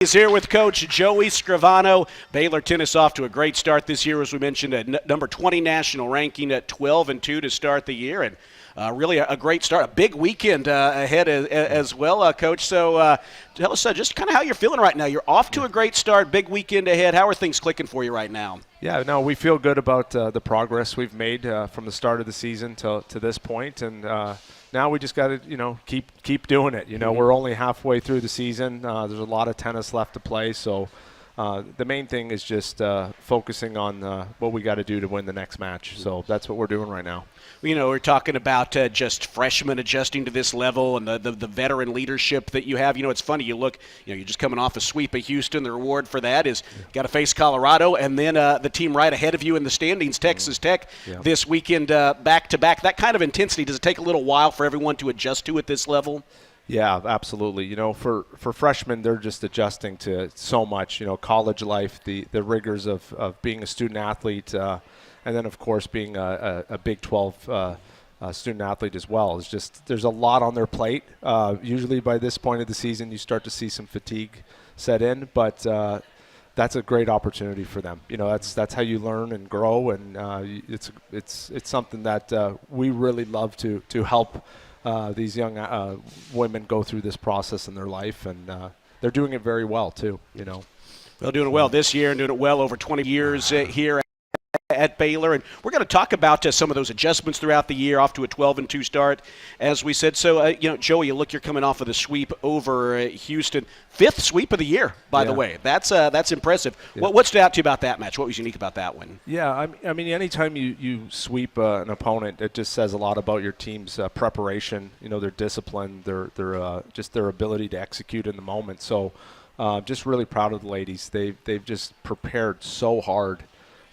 He's here with Coach Joey Scrivano. Baylor tennis off to a great start this year, as we mentioned, at number 20 national ranking at 12-2 to start the year, and really a great start, a big weekend ahead as well, Coach. So tell us just kind of how you're feeling right now. You're off to a great start, big weekend ahead. How are things clicking for you right now? Yeah, no, we feel good about the progress we've made from the start of the season to this point, and now we just got to, keep doing it. We're only halfway through the season. There's a lot of tennis left to play, so the main thing is just focusing on what we got to do to win the next match. So that's what we're doing right now. We're talking about just freshmen adjusting to this level and the veteran leadership that you have. It's funny. You look, you're just coming off a sweep of Houston. The reward for that is got to face Colorado, and then the team right ahead of you in the standings, Texas Tech, this weekend back-to-back. That kind of intensity, does it take a little while for everyone to adjust to at this level? Yeah, absolutely. For freshmen, they're just adjusting to so much. College life, the rigors of being a student athlete, and then, of course, being a Big 12 student athlete as well. It's just there's a lot on their plate. Usually by this point of the season, you start to see some fatigue set in, but that's a great opportunity for them. That's how you learn and grow, and it's something that we really love to help these young women go through this process in their life, and they're doing it very well too. Well, doing it well this year and doing it well over 20 years here at Baylor, and we're going to talk about some of those adjustments throughout the year, off to a 12-2 start, as we said. So, Joey, you're coming off of the sweep over Houston, 5th sweep of the year, by the way. That's impressive. Yeah. What stood out to you about that match? What was unique about that one? Yeah, I mean, anytime you sweep an opponent, it just says a lot about your team's preparation. Their discipline, their ability to execute in the moment. So, just really proud of the ladies. They've just prepared so hard.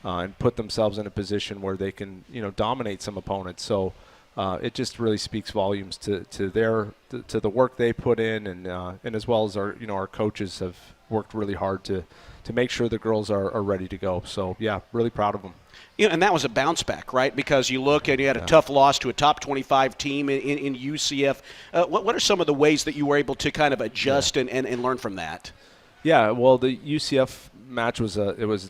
And put themselves in a position where they can, dominate some opponents. So it just really speaks volumes to the work they put in, and as well as our coaches have worked really hard to make sure the girls are ready to go. So yeah, really proud of them. And that was a bounce back, right? Because you look and you had a tough loss to a top 25 team in UCF. What are some of the ways that you were able to kind of adjust and learn from that? Yeah, well, the UCF match was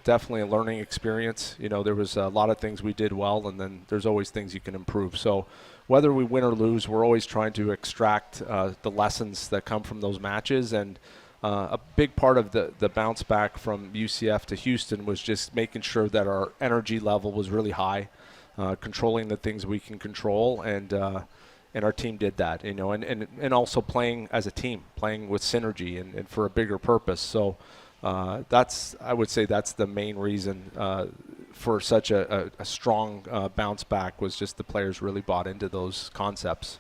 definitely a learning experience. There was a lot of things we did well, and then there's always things you can improve. So whether we win or lose, we're always trying to extract the lessons that come from those matches. And a big part of the bounce back from UCF to Houston was just making sure that our energy level was really high, controlling the things we can control, and our team did that, and also playing as a team, playing with synergy and for a bigger purpose. So I would say that's the main reason for such a strong bounce back, was just the players really bought into those concepts.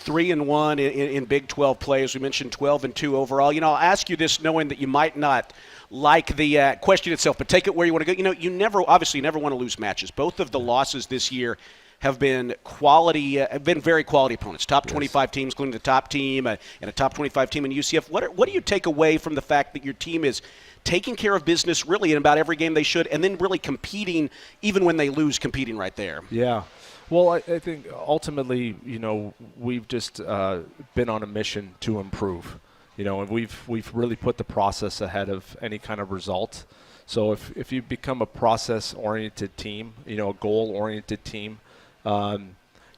3-1 in Big 12 play, as we mentioned, 12-2 overall. I'll ask you this knowing that you might not like the question itself, but take it where you want to go. You never want to lose matches. Both of the losses this year have been very quality opponents. Top 25 teams, including the top team and a top 25 team in UCF. What do you take away from the fact that your team is taking care of business really in about every game they should, and then really competing, even when they lose, competing right there? Yeah. Well, I think ultimately, we've just been on a mission to improve. And we've really put the process ahead of any kind of result. So if you become a process-oriented team, a goal-oriented team,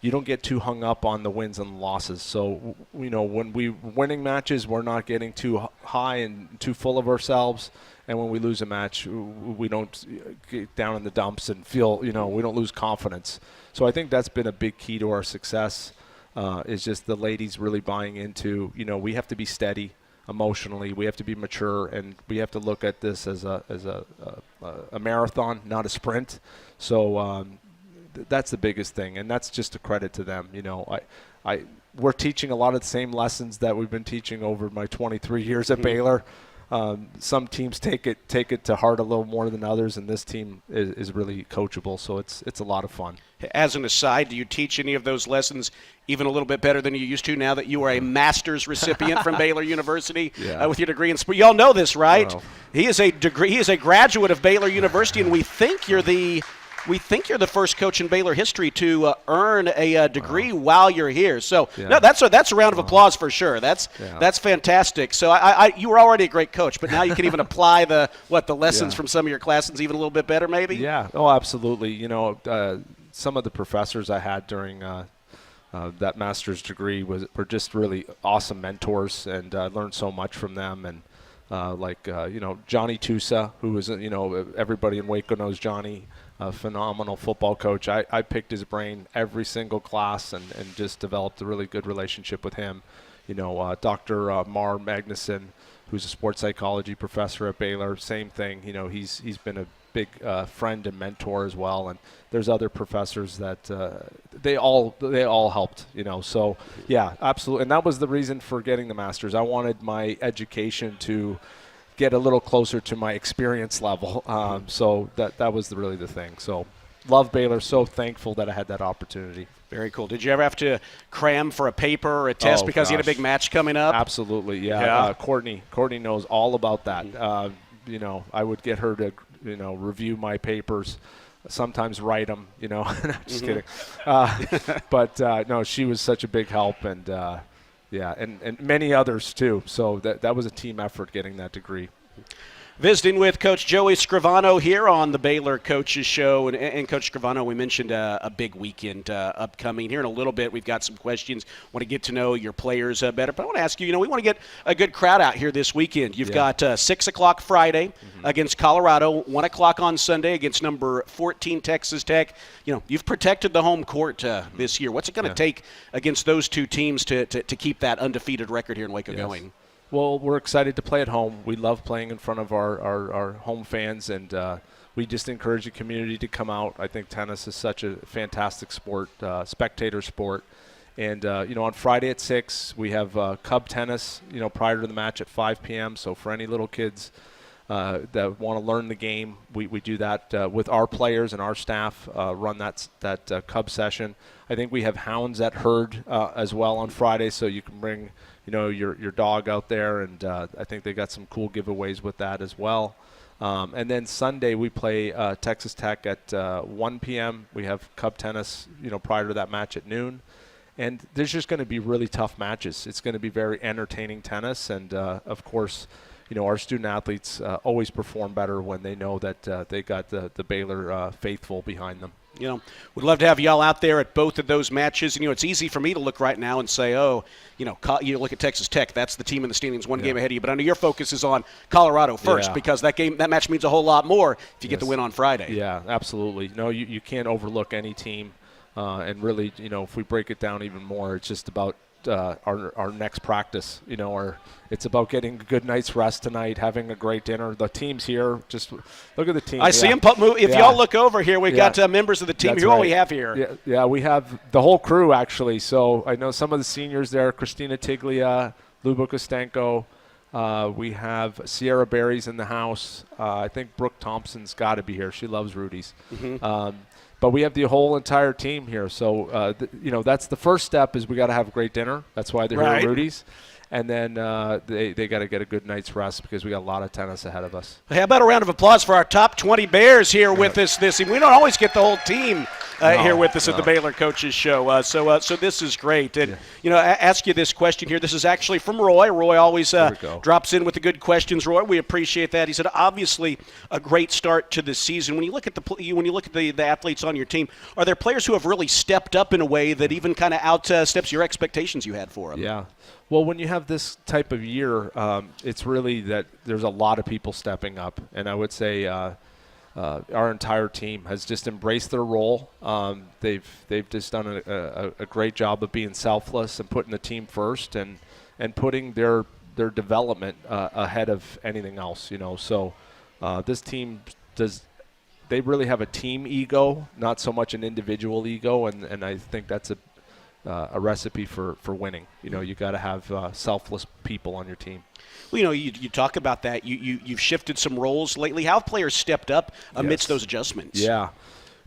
you don't get too hung up on the wins and losses. So, when we're winning matches, we're not getting too high and too full of ourselves. And when we lose a match, we don't get down in the dumps and feel, we don't lose confidence. So I think that's been a big key to our success, is just the ladies really buying into, we have to be steady emotionally. We have to be mature, and we have to look at this as a marathon, not a sprint. So, that's the biggest thing, and that's just a credit to them. We're teaching a lot of the same lessons that we've been teaching over my 23 years at Baylor. Some teams take it to heart a little more than others, and this team is really coachable, so it's a lot of fun. As an aside, do you teach any of those lessons even a little bit better than you used to now that you are a master's recipient from Baylor University with your degree in sport? You all know this, right? He is a graduate of Baylor University, and we think you're the we think you're the first coach in Baylor history to earn a degree while you're here. So no, that's a round of applause for sure. That's fantastic. So you were already a great coach, but now you can even apply the lessons from some of your classes even a little bit better, maybe. Yeah. Oh, absolutely. You know, some of the professors I had during that master's degree were just really awesome mentors, and I learned so much from them. And you know, Johnny Tusa, who was, you know, everybody in Waco knows Johnny, a phenomenal football coach. I picked his brain every single class and just developed a really good relationship with him. You know, Dr. Mar Magnuson, who's a sports psychology professor at Baylor, same thing. You know, he's been a big friend and mentor as well, and there's other professors that they all helped, you know. So yeah, absolutely. And that was the reason for getting the master's. I wanted my education to get a little closer to my experience level. So that was really the thing. So love Baylor. So thankful that I had that opportunity. Very cool. Did you ever have to cram for a paper or a test because you had a big match coming up? Absolutely. Yeah. Courtney knows all about that. You know, I would get her to, you know, review my papers, sometimes write them, you know. Just kidding. But no, she was such a big help, and and many others too. So that was a team effort getting that degree. Visiting with Coach Joey Scrivano here on the Baylor Coaches Show. And Coach Scrivano, we mentioned a big weekend upcoming. Here in a little bit, we've got some questions. Want to get to know your players better. But I want to ask you, you know, we want to get a good crowd out here this weekend. You've got 6 o'clock Friday against Colorado, 1 o'clock on Sunday against number 14 Texas Tech. You know, you've protected the home court this year. What's it going to take against those two teams to keep that undefeated record here in Waco going? Well, we're excited to play at home. We love playing in front of our home fans, and we just encourage the community to come out. I think tennis is such a fantastic sport, spectator sport. And, you know, on Friday at 6, we have Cub tennis, you know, prior to the match at 5 p.m. So for any little kids that want to learn the game, we do that with our players and our staff, run that Cub session. I think we have hounds at Herd as well on Friday, so you can bring, you know, your dog out there, and I think they got some cool giveaways with that as well. And then Sunday we play Texas Tech at 1 p.m. We have Cub tennis, you know, prior to that match at noon. And there's just going to be really tough matches. It's going to be very entertaining tennis, and of course, you know, our student athletes always perform better when they know that they got the Baylor faithful behind them. You know, we'd love to have y'all out there at both of those matches. And, you know, it's easy for me to look right now and say, oh, you know, you look at Texas Tech, that's the team in the standings one game ahead of you. But I know your focus is on Colorado first because that match means a whole lot more if you get the win on Friday. Yeah, absolutely. No, you can't overlook any team. And really, you know, if we break it down even more, it's just about our next practice, you know, or it's about getting a good night's rest tonight, having a great dinner. The team's here. Just look at the team. I see them move. If y'all look over here, we've got members of the team. Who all we have here? Yeah, we have the whole crew, actually. So I know some of the seniors there, Christina Tiglia, Lubo Kostenko. We have Sierra Berry's in the house. I think Brooke Thompson's got to be here. She loves Rudy's. But we have the whole entire team here. So, you know, that's the first step is we got to have a great dinner. That's why they're here at Rudy's. And then they got to get a good night's rest because we got a lot of tennis ahead of us. How about a round of applause for our top 20 Bears here with us this evening? We don't always get the whole team here with us at the Baylor Coaches Show. So this is great. And, you know, I ask you this question here. This is actually from Roy. Roy always drops in with the good questions. Roy, we appreciate that. He said, obviously, a great start to the season. When you look at the athletes on your team, are there players who have really stepped up in a way that even kind of outsteps your expectations you had for them? Yeah. Well, when you have this type of year, it's really that there's a lot of people stepping up. And I would say our entire team has just embraced their role. They've just done a great job of being selfless and putting the team first and putting their development ahead of anything else, you know. So this team they really have a team ego, not so much an individual ego, and I think that's a recipe for winning. You know, you got to have selfless people on your team. Well, you know, you talk about that. You've shifted some roles lately. How have players stepped up amidst those adjustments? Yeah.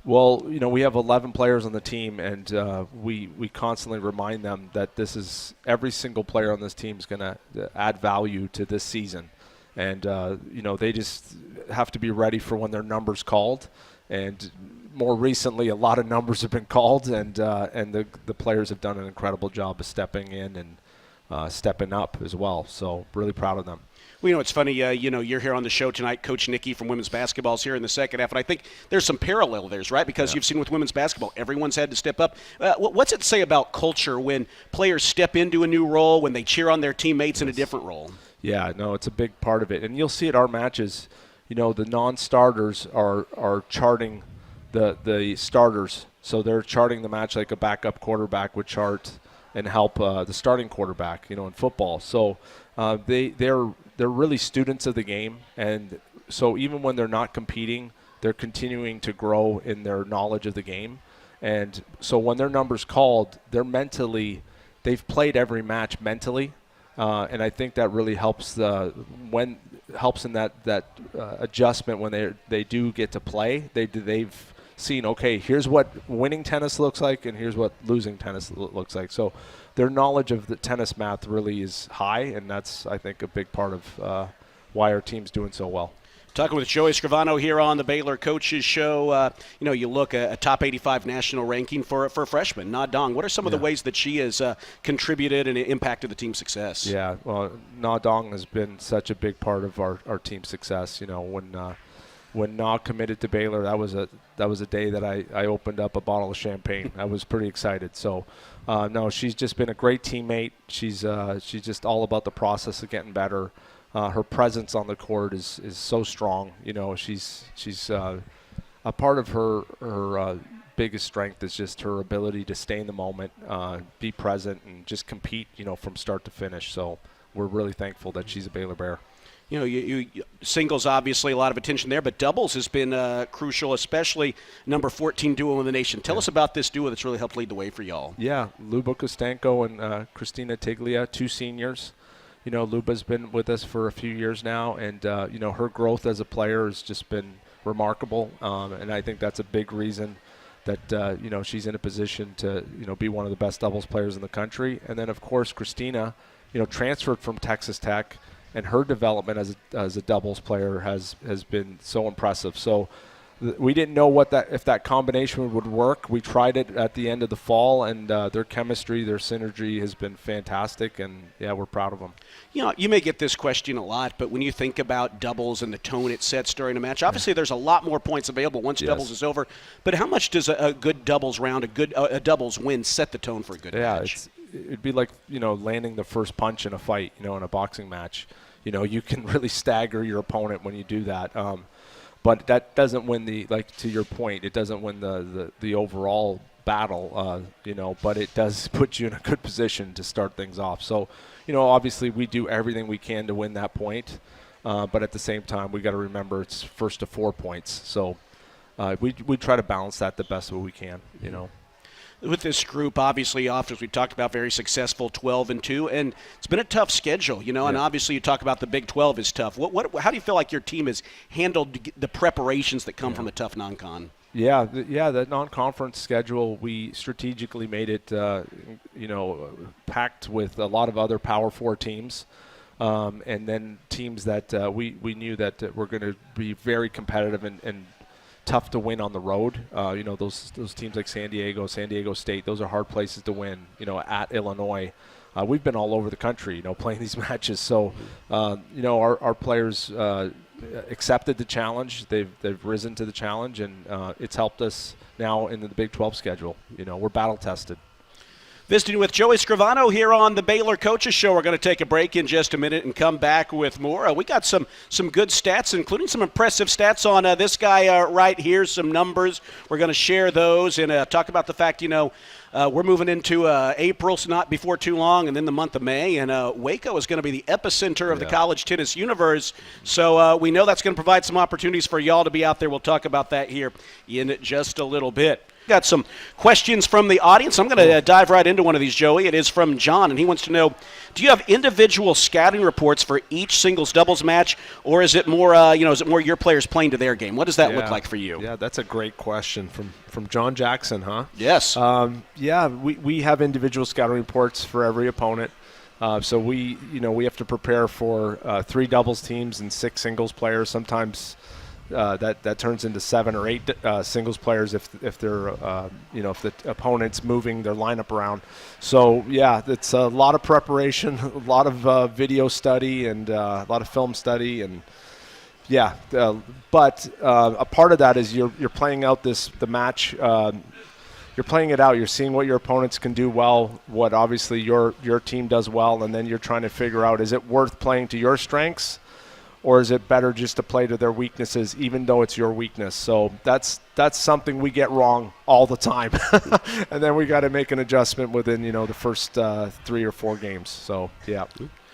Well, you know, we have 11 players on the team, and we constantly remind them that this is every single player on this team is going to add value to this season. And, you know, they just have to be ready for when their number's called. And more recently, a lot of numbers have been called, and the players have done an incredible job of stepping in and stepping up as well. So really proud of them. Well, it's funny, you're here on the show tonight. Coach Nikki from women's basketball is here in the second half, and I think there's some parallel there, right? Because you've seen with women's basketball, everyone's had to step up. What's it say about culture when players step into a new role, when they cheer on their teammates in a different role? Yeah, no, it's a big part of it. And you'll see at our matches, the non-starters are charting the starters. So they're charting the match like a backup quarterback would chart and help the starting quarterback, in football. So they're really students of the game, and so even when they're not competing, they're continuing to grow in their knowledge of the game. And so when their number's called, they've played every match mentally, and I think that really helps in that adjustment when they do get to play. They've seen, okay, here's what winning tennis looks like, and here's what losing tennis looks like. So their knowledge of the tennis math really is high, and that's, I think, a big part of why our team's doing so well. Talking with Joey Scrivano here on the Baylor Coaches Show. You look at a top 85 national ranking for a freshman, Na Dong. What are some of the ways that she has contributed and impacted the team's success? Yeah, well, Na Dong has been such a big part of our team's success. When Na committed to Baylor, that was a day that I opened up a bottle of champagne. I was pretty excited. So, no, she's just been a great teammate. She's just all about the process of getting better. Her presence on the court is so strong. She's a part of her biggest strength is just her ability to stay in the moment, be present, and just compete. From start to finish. So we're really thankful that she's a Baylor Bear. You singles, obviously, a lot of attention there, but doubles has been crucial, especially number 14 duo in the nation. Tell us about this duo that's really helped lead the way for y'all. Yeah, Luba Kostanko and Christina Tiglia, two seniors. Luba's been with us for a few years now, and, her growth as a player has just been remarkable, and I think that's a big reason that, she's in a position to, be one of the best doubles players in the country. And then, of course, Christina, transferred from Texas Tech, and her development as a doubles player has been so impressive. So we didn't know if that combination would work. We tried it at the end of the fall, and their chemistry, their synergy has been fantastic, and, yeah, we're proud of them. You may get this question a lot, but when you think about doubles and the tone it sets during a match, obviously there's a lot more points available once doubles is over. But how much does a good doubles round, a doubles win, set the tone for a good match? It'd be like, landing the first punch in a fight, in a boxing match. You can really stagger your opponent when you do that. But that doesn't win to your point, it doesn't win the overall battle, but it does put you in a good position to start things off. So, obviously we do everything we can to win that point. But at the same time, we got to remember it's first to 4 points. So we try to balance that the best way we can, With this group, obviously, as we talked about, very successful 12-2, and it's been a tough schedule, and obviously you talk about the Big 12 is tough. How do you feel like your team has handled the preparations that come from a tough non-con? Yeah, the non-conference schedule, we strategically made it, packed with a lot of other Power 4 teams, and then teams that we knew that were going to be very competitive and tough to win on the road. Those teams like San Diego State, those are hard places to win, at Illinois. We've been all over the country, playing these matches. So, our players accepted the challenge. They've risen to the challenge, and it's helped us now in the Big 12 schedule. We're battle-tested. Visiting with Joey Scrivano here on the Baylor Coaches Show. We're going to take a break in just a minute and come back with more. We got some good stats, including some impressive stats on this guy right here, some numbers. We're going to share those and talk about the fact, we're moving into April, so not before too long, and then the month of May. And Waco is going to be the epicenter of the college tennis universe. So we know that's going to provide some opportunities for y'all to be out there. We'll talk about that here in just a little bit. Got some questions from the audience. I'm going to dive right into one of these, Joey. It is from John, and he wants to know, do you have individual scouting reports for each singles doubles match, or is it more, your players playing to their game? What does that look like for you? Yeah, that's a great question from John Jackson, huh? Yes. We have individual scouting reports for every opponent. So we have to prepare for 3 doubles teams and 6 singles players. Sometimes that turns into 7 or 8 singles players if they're if the opponent's moving their lineup around. So yeah, it's a lot of preparation, a lot of video study, and a lot of film study, and yeah. But a part of that is you're playing out the match. You're playing it out. You're seeing what your opponents can do well, what obviously your team does well, and then you're trying to figure out, is it worth playing to your strengths, or is it better just to play to their weaknesses, even though it's your weakness? So that's something we get wrong all the time, and then we got to make an adjustment within the first 3 or 4 games. So yeah.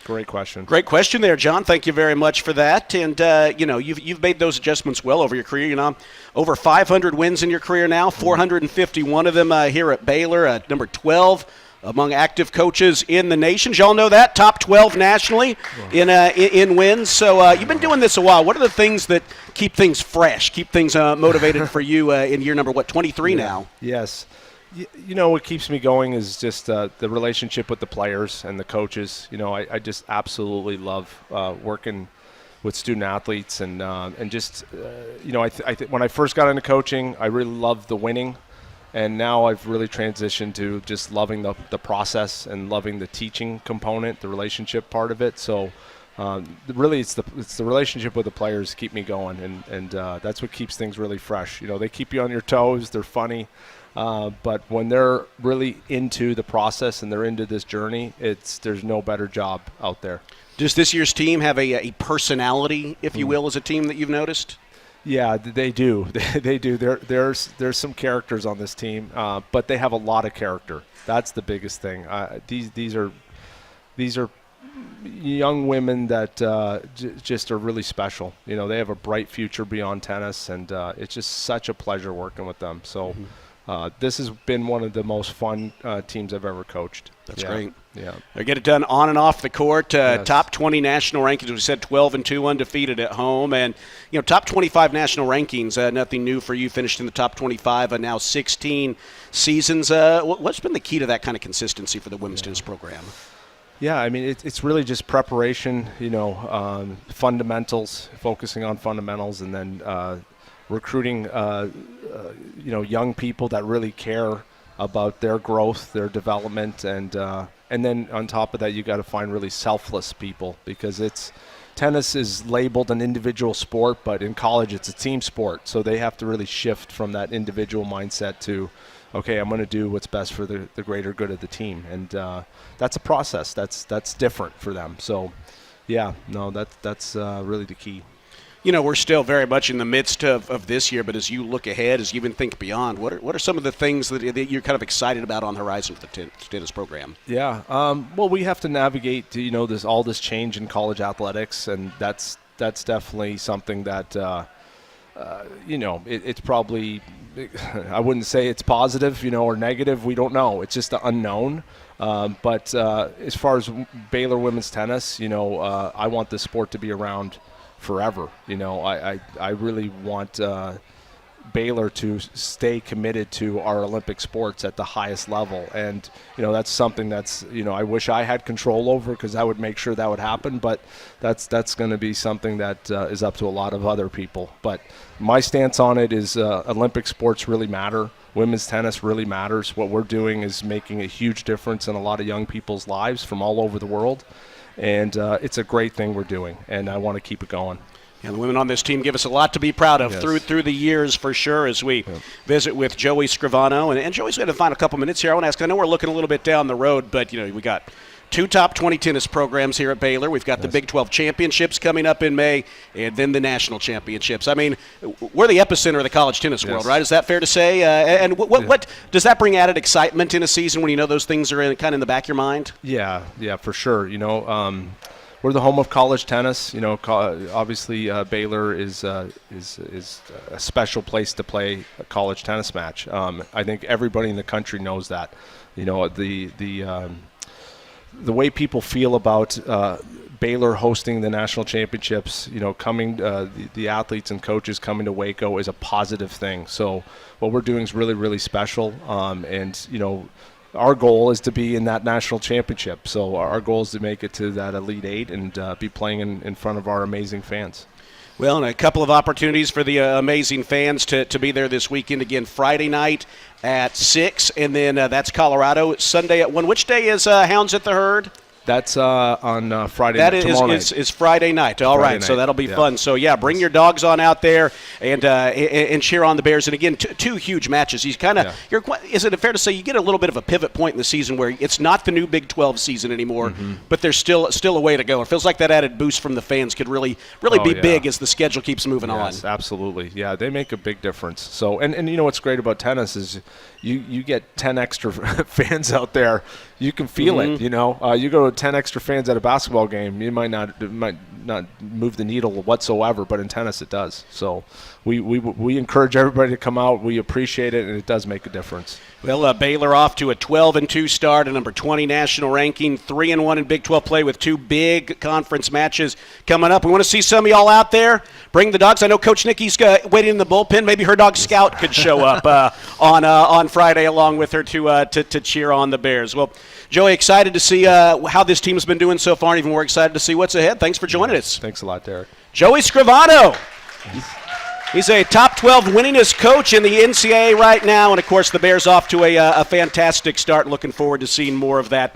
Great question. Great question there, John. Thank you very much for that. And, you've made those adjustments well over your career. Over 500 wins in your career now, 451 of them here at Baylor, number 12 among active coaches in the nation. Y'all know that, top 12 nationally in wins. So you've been doing this a while. What are the things that keep things fresh, keep things motivated for you in year number, 23 now? Yes. What keeps me going is just the relationship with the players and the coaches. I just absolutely love working with student athletes, and just when I first got into coaching, I really loved the winning, and now I've really transitioned to just loving the process and loving the teaching component, the relationship part of it. So really, it's the relationship with the players keep me going, and that's what keeps things really fresh. They keep you on your toes. They're funny. But when they're really into the process and they're into this journey, there's no better job out there. Does this year's team have a personality, if you will, as a team that you've noticed? Yeah, they do. They do. There's some characters on this team, but they have a lot of character. That's the biggest thing. These are young women that just are really special. They have a bright future beyond tennis, and it's just such a pleasure working with them. So. This has been one of the most fun teams I've ever coached. That's great. Yeah. They get it done on and off the court. Yes. Top 20 national rankings. We said 12-2 undefeated at home. And, top 25 national rankings. Nothing new for you. Finished in the top 25, now 16 seasons. What's been the key to that kind of consistency for the women's tennis program? Yeah, I mean, it's really just preparation, fundamentals, focusing on fundamentals, and then recruiting young people that really care about their growth, their development, and then on top of that, you got to find really selfless people, because tennis is labeled an individual sport, but in college it's a team sport. So they have to really shift from that individual mindset to, okay, I'm going to do what's best for the greater good of the team, and that's a process. That's different for them. So, yeah, no, that's really the key. We're still very much in the midst of this year, but as you look ahead, as you even think beyond, what are some of the things that you're kind of excited about on the horizon for the tennis program? Yeah, well, we have to navigate all this change in college athletics, and that's definitely something that it's probably, I wouldn't say it's positive or negative. We don't know. It's just the unknown. But as far as Baylor women's tennis, I want this sport to be around forever. I really want Baylor to stay committed to our Olympic sports at the highest level, and that's something that's I wish I had control over, because I would make sure that would happen, but that's going to be something that is up to a lot of other people. But my stance on it is Olympic sports really matter. Women's tennis really matters. What we're doing is making a huge difference in a lot of young people's lives from all over the world. And it's a great thing we're doing, and I want to keep it going. And the women on this team give us a lot to be proud of. Yes. through the years, for sure, as we visit with Joey Scrivano. And Joey's going to find a couple minutes here. I want to ask, I know we're looking a little bit down the road, but we got 2 top 20 tennis programs here at Baylor. We've got the Big 12 championships coming up in May, and then the national championships. I mean, we're the epicenter of the college tennis world, right? Is that fair to say? And what does that bring added excitement in a season when those things are kind of in the back of your mind? Yeah, for sure. We're the home of college tennis. Obviously Baylor is a special place to play a college tennis match. I think everybody in the country knows that. The way people feel about Baylor hosting the national championships, coming the athletes and coaches coming to Waco is a positive thing. So what we're doing is really, really special. And our goal is to be in that national championship. So our goal is to make it to that Elite Eight and be playing in front of our amazing fans. Well, and a couple of opportunities for the amazing fans to be there this weekend. Again, Friday night at 6, and then that's Colorado. Sunday at 1. Which day is Hounds at the Herd? That's on Friday That night. Tomorrow night. is Friday night. All Friday right, so night. that'll be Yeah. fun. So, yeah, bring your dogs on out there and cheer on the Bears. And, again, two huge matches. He's kind of is it fair to say you get a little bit of a pivot point in the season where it's not the new Big 12 season anymore, but there's still a way to go. It feels like that added boost from the fans could really be big as the schedule keeps moving on. Yes, absolutely. Yeah, they make a big difference. So, and you know what's great about tennis is you get 10 extra fans out there. You can feel it. You know, you go to 10 extra fans at a basketball game, it might not move the needle whatsoever, but in tennis it does. So we encourage everybody to come out. We appreciate it, and it does make a difference. Well, Baylor off to a 12-2 start, a number 20 national ranking, 3-1 in Big 12 play with 2 big conference matches coming up. We want to see some of y'all out there. Bring the dogs. I know Coach Nikki's waiting in the bullpen. Maybe her dog Scout could show up on Friday along with her to cheer on the Bears. Well, Joey, excited to see how this team has been doing so far, and even more excited to see what's ahead. Thanks for joining us. Thanks a lot, Derek. Joey Scrivano. He's a top 12 winningest coach in the NCAA right now, and, of course, the Bears off to a fantastic start. Looking forward to seeing more of that